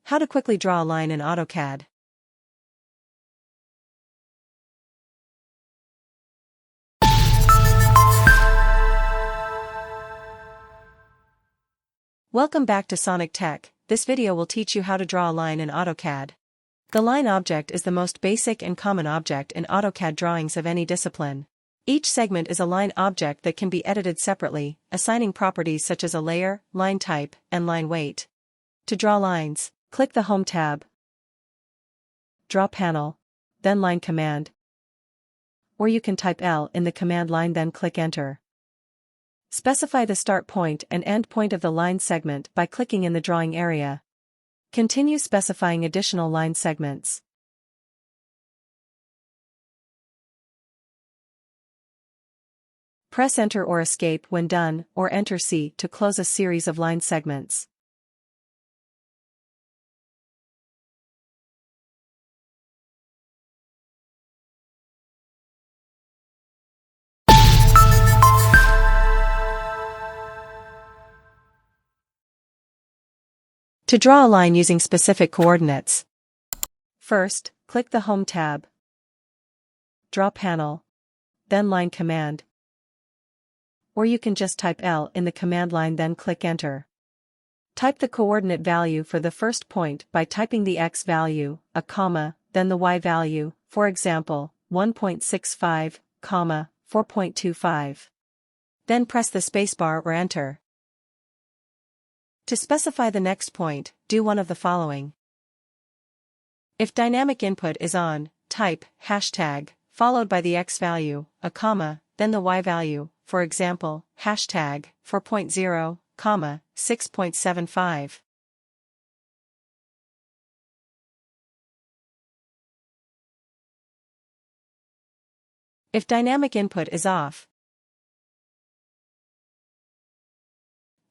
How to quickly draw a line in AutoCAD. Welcome back to Sonic Tech. This video will teach you how to draw a line in AutoCAD. The line object is the most basic and common object in AutoCAD drawings of any discipline. Each segment is a line object that can be edited separately, assigning properties such as a layer, line type, and line weight. To draw lines, click the Home tab, Draw Panel, then Line Command. Or you can type L in the command line, then click Enter. Specify the start point and end point of the line segment by clicking in the drawing area. Continue specifying additional line segments. Press Enter or Escape when done, or Enter C to close a series of line segments. To draw a line using specific coordinates. First, click the Home tab, Draw Panel, then Line Command. Or you can just type L in the command line, then click Enter. Type the coordinate value for the first point by typing the X value, a comma, then the Y value, for example, 1.65, 4.25. Then press the spacebar or Enter. To specify the next point, do one of the following. If dynamic input is on, type hashtag, followed by the X value, a comma, then the Y value, for example, hashtag 4.0, 6.75. If dynamic input is off,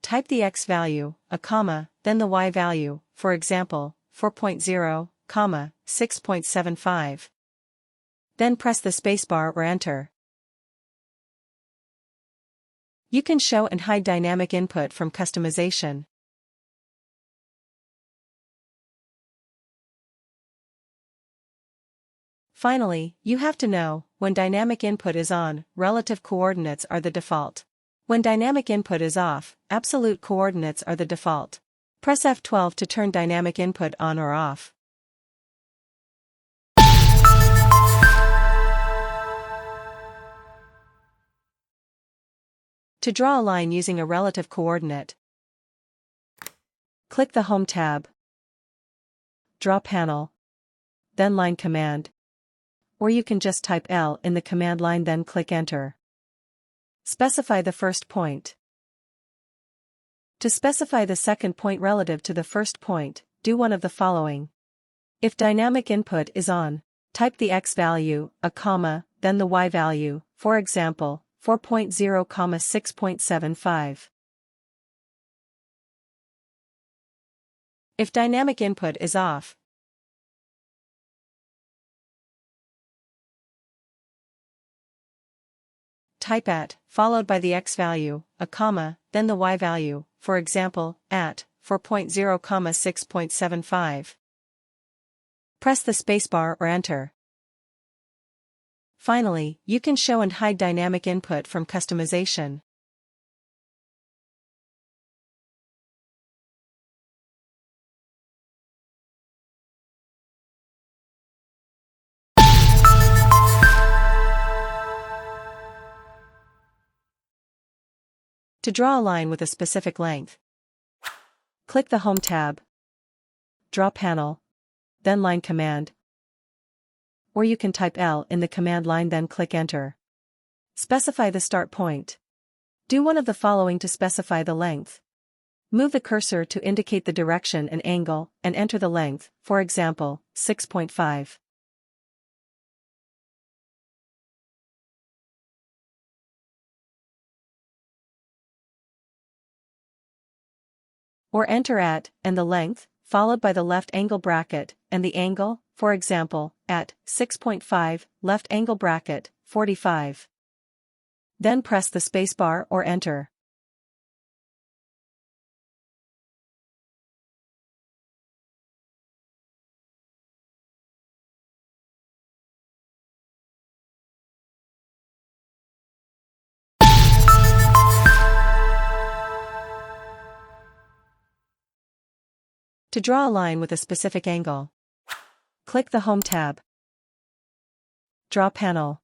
type the X value, a comma, then the Y value, for example, 4.0, 6.75. Then press the spacebar or Enter. You can show and hide dynamic input from customization. Finally, you have to know, when dynamic input is on, relative coordinates are the default. When dynamic input is off, absolute coordinates are the default. Press F12 to turn dynamic input on or off. To draw a line using a relative coordinate, click the Home tab, Draw Panel, then Line Command. Or you can just type L in the command line, then click Enter. Specify the first point. To specify the second point relative to the first point, do one of the following. If dynamic input is on, type the X value, a comma, then the Y value, for example, 4.0, 6.75. If dynamic input is off, type at, followed by the X value, a comma, then the Y value, for example, at 4.0, 6.75. Press the spacebar or Enter. Finally, you can show and hide dynamic input from customization. To draw a line with a specific length, click the Home tab, Draw Panel, then Line Command. Or you can type L in the command line, then click Enter. Specify the start point. Do one of the following to specify the length. Move the cursor to indicate the direction and angle, and enter the length, for example, 6.5. Or enter at, and the length, followed by the left angle bracket, and the angle, for example, at 6.5, left angle bracket, 45. Then press the spacebar or Enter. To draw a line with a specific angle, click the Home tab. Draw panel.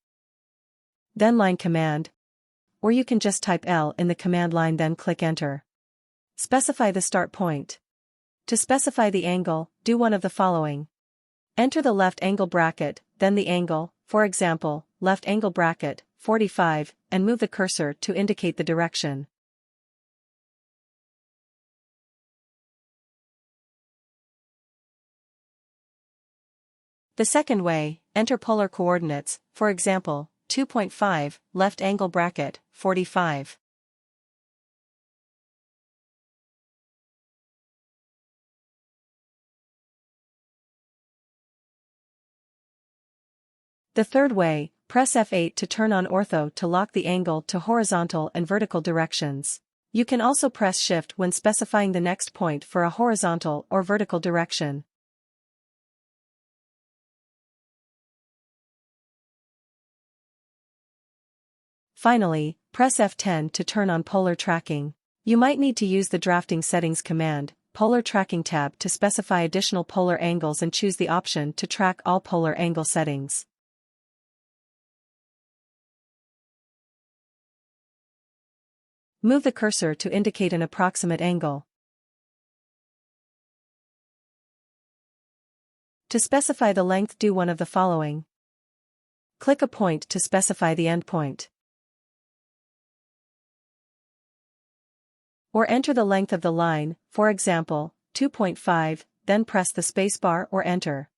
Then Line command. Or you can just type L in the command line then click Enter. Specify the start point. To specify the angle, do one of the following. Enter the left angle bracket, then the angle, for example, left angle bracket, 45, and move the cursor to indicate the direction. The second way, enter polar coordinates, for example, 2.5, left angle bracket, 45. The third way, press F8 to turn on ortho to lock the angle to horizontal and vertical directions. You can also press Shift when specifying the next point for a horizontal or vertical direction. Finally, press F10 to turn on polar tracking. You might need to use the drafting settings command, Polar Tracking tab to specify additional polar angles and choose the option to track all polar angle settings. Move the cursor to indicate an approximate angle. To specify the length, do one of the following. Click a point to specify the endpoint. Or enter the length of the line, for example, 2.5, then press the spacebar or Enter.